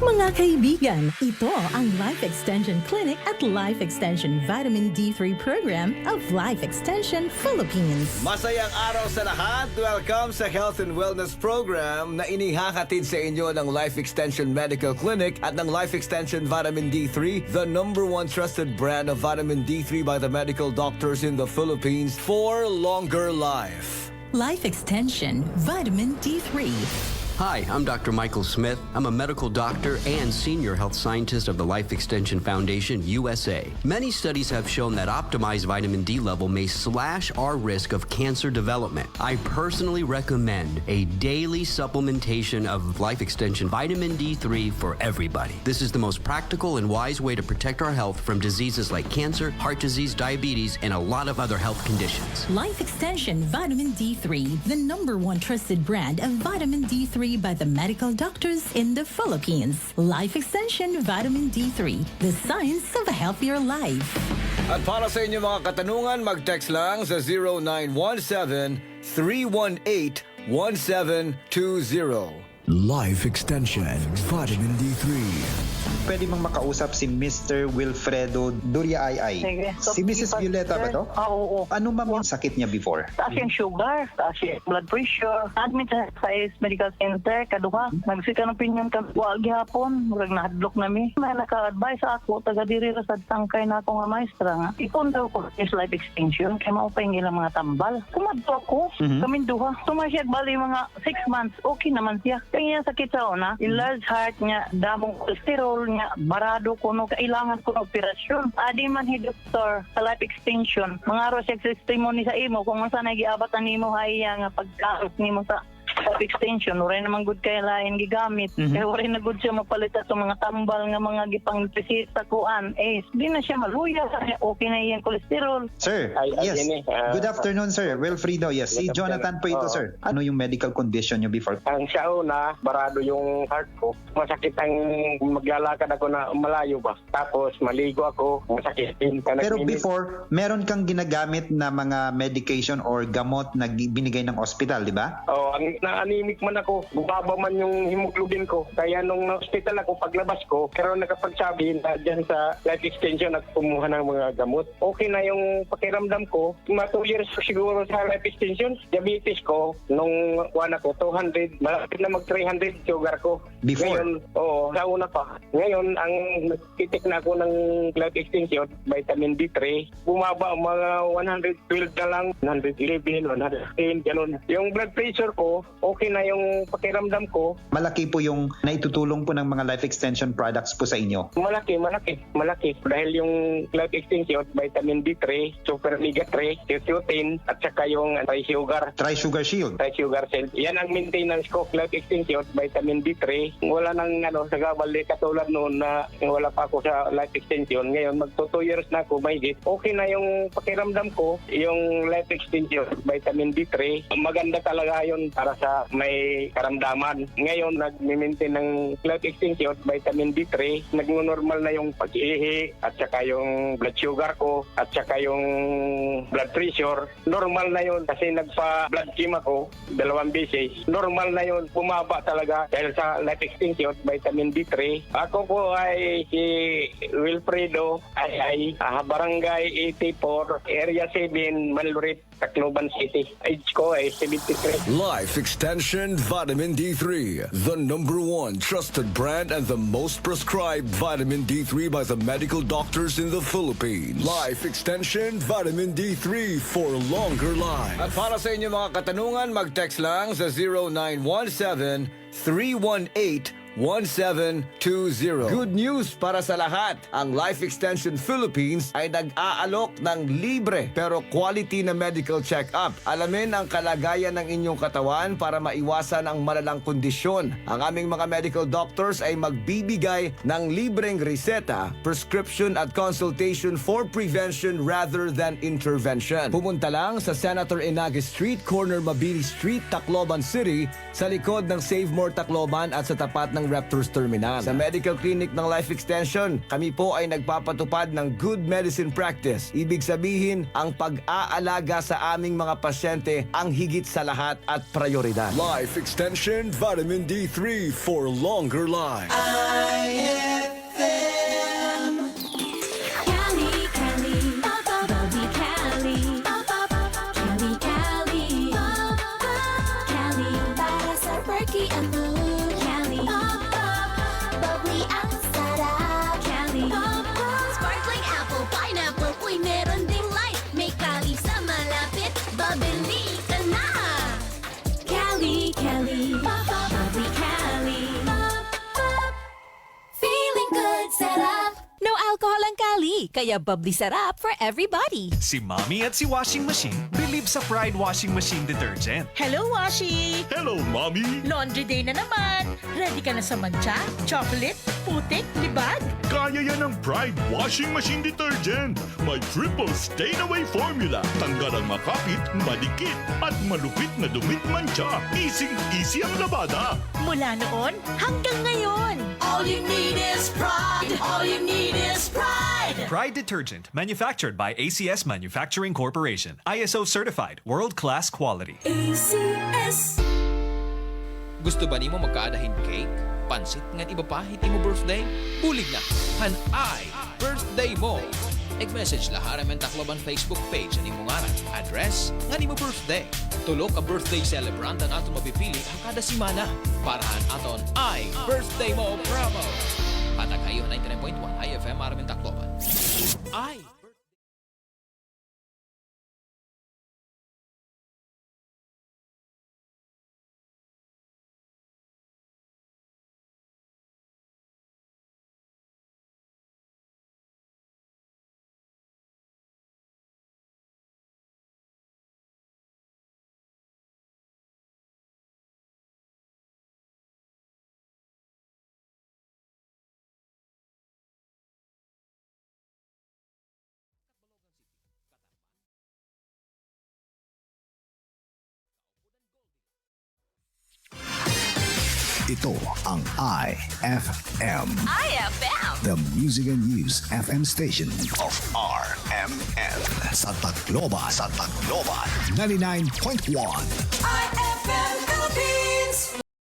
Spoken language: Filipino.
Mga kaibigan, ito ang Life Extension Clinic at Life Extension Vitamin D3 Program of Life Extension Philippines. Masayang araw sa lahat. Welcome sa Health and Wellness Program na inihahatid sa inyo ng Life Extension Medical Clinic at ng Life Extension Vitamin D3, the #1 trusted brand of vitamin D3 by the medical doctors in the Philippines for longer life. Life Extension Vitamin D3. Hi, I'm Dr. Michael Smith. I'm a medical doctor and senior health scientist of the Life Extension Foundation, USA. Many studies have shown that optimized vitamin D level may slash our risk of cancer development. I personally recommend a daily supplementation of Life Extension Vitamin D3 for everybody. This is the most practical and wise way to protect our health from diseases like cancer, heart disease, diabetes, and a lot of other health conditions. Life Extension Vitamin D3, the #1 trusted brand of vitamin D3 by the medical doctors in the Philippines. Life Extension Vitamin D3, the science of a healthier life. At para sa inyo mga katanungan, mag-text lang sa 0917-318-1720. Life Extension Vitamin D3. Pwede bang makausap si Mr. Wilfredo Duriay? Sige. Si Mrs. Violeta ba to? Oo. Ano ma'am yung sakit niya before? Taas yung sugar, taas yung blood pressure. Admit sa medical center, kaduha. Nagsika ng pinyon ka, wag gihapon. Murag nahadlok nami. May naka-advise ako, taga diri ra sa tangkay na ako nga maestra nga. Ipon daw ko is life extension, kaya maupay nila mga tambal. Kumadto ako, kaming duha. Tumasyag bali mga 6 months, okay naman siya. Kaya niya sakit sa una, yung large heart niya, damong cholesterol niya, barado ko no, kailangan ko ng operasyon. Adi man hi doktor sa life extension. Mga araw siya testimony sa imo, kung masa nagiabot ang imo haya nga pagkaot nimo sa life extension, wala naman good kay lain gigamit. Kaya wala na good siya mapalit sa mga tambal nga mga gipang presita kuan. Di na siya maluya. Okay na yung cholesterol. Sir, yes. Good afternoon, sir. Wilfredo, yes. Si Jonathan po ito, sir. Ano yung medical condition niyo before? Ang siya una, barado yung heart ko. Masakit ang maglalakad ako na malayo ba. Tapos maligo ako, masakit din. Pero before, meron kang ginagamit na mga medication or gamot na binigay ng hospital, di ba? Oh, na-anemic man ako, bumaba man yung hemoglobin ko. Kaya nung na-hospital ako, paglabas ko, pero nakapagsabi na dyan sa life extension at kumuha ng mga gamot. Okay na yung pakiramdam ko. Mga 2 years siguro sa life extension. Diabetes ko, nung kuwan ako, 200, malapit na mag-300 sugar ko. Before? Ngayon, sa una pa. Ngayon, ang titik na ako ng life extension, vitamin D3, bumaba mga 112 na lang, 111, 110, ganun. Yung blood pressure ko, okay na yung pakiramdam ko. Malaki po yung naitutulong po ng mga life extension products po sa inyo. Malaki. Dahil yung life extension, vitamin D3, super omega 3, lutein, at saka yung tri-sugar. Tri-sugar shield. Tri-sugar cell. Yan ang maintenance ko, life extension, vitamin D3. Wala nang sa gabal, katulad noon na wala pa ako sa life extension. Ngayon, magto 2 years na ako, mahigit. Okay na yung pakiramdam ko, yung life extension, vitamin D3. Maganda talaga yun para sa may karamdaman. Ngayon, nag-maintain ng life extension, vitamin D3. Nag-normal na yung pag-ihi at saka yung blood sugar ko at saka yung blood pressure. Normal na yun kasi nagpa-blood chem ako 2 beses. Normal na yun. Bumaba talaga dahil sa life extension, vitamin D3. Ako po ay si Wilfredo ay Barangay 84, Area 7, Mallurit, Tacloban City. Age ko ay 73. Life Extension Vitamin D3, the #1 trusted brand and the most prescribed vitamin D3 by the medical doctors in the Philippines. Life Extension Vitamin D3 for longer life. At para sa inyo mga katanungan, mag-text lang sa 0917-318-1720. Good news para sa lahat. Ang Life Extension Philippines ay nag-aalok ng libre pero quality na medical check-up. Alamin ang kalagayan ng inyong katawan para maiwasan ang malalang kondisyon. Ang aming mga medical doctors ay magbibigay ng libreng reseta, prescription at consultation for prevention rather than intervention. Pumunta lang sa Senator Inage Street, corner Mabini Street, Tacloban City, sa likod ng Save More Tacloban at sa tapat ng ng Raptors Terminal. Sa medical clinic ng Life Extension, kami po ay nagpapatupad ng good medicine practice. Ibig sabihin, ang pag-aalaga sa aming mga pasyente ang higit sa lahat at prioridad. Life Extension Vitamin D3 for longer life. Cali, Cali, Bobby Cali, Cali, Cali, Cali, para sa perky ang mood. Cali, bubbly ang sarap. Cali, sparkling apple, pineapple, uy meron ding light. May Cali sa malapit, babili ka na. Cali, Cali, bubbly Cali, feeling good, sarap. No alcohol ang Cali, kaya bubbly sarap for everybody. Si Mommy at si Washing Machine believe sa Pride Washing Machine Detergent. Hello, Washi! Hello, Mommy! Laundry day na naman. Ready ka na sa mancha, chocolate, putik, libag? Kaya yan ang Pride Washing Machine Detergent. May triple stain-away formula. Tanggal ang makapit, madikit, at malupit na dumit mancha. Easy ang labada. Mula noon hanggang ngayon. All you need is pride. All you need is pride. Pride Detergent, manufactured by ACS Manufacturing Corporation. ISO certified, world-class quality. ACS. Gusto ba nimo magkaadahin cake? Pansit nga iba pa hit imo birthday? Bulig na! Han-ay birthday mo! Eg-message lahara men Tacloban Facebook page ang imong ngaran, address, nga nimo birthday. Tulok ka birthday celebrant ang ato mapipili ang kada simana. Parahan aton ay birthday mo promo! Patag kayo 99.1 IFM Aramen Tacloban. Ay! Ito ang IFM. IFM! The Music and News FM station of RMN. Sa Tacloban. 99.1. IFM Philippines.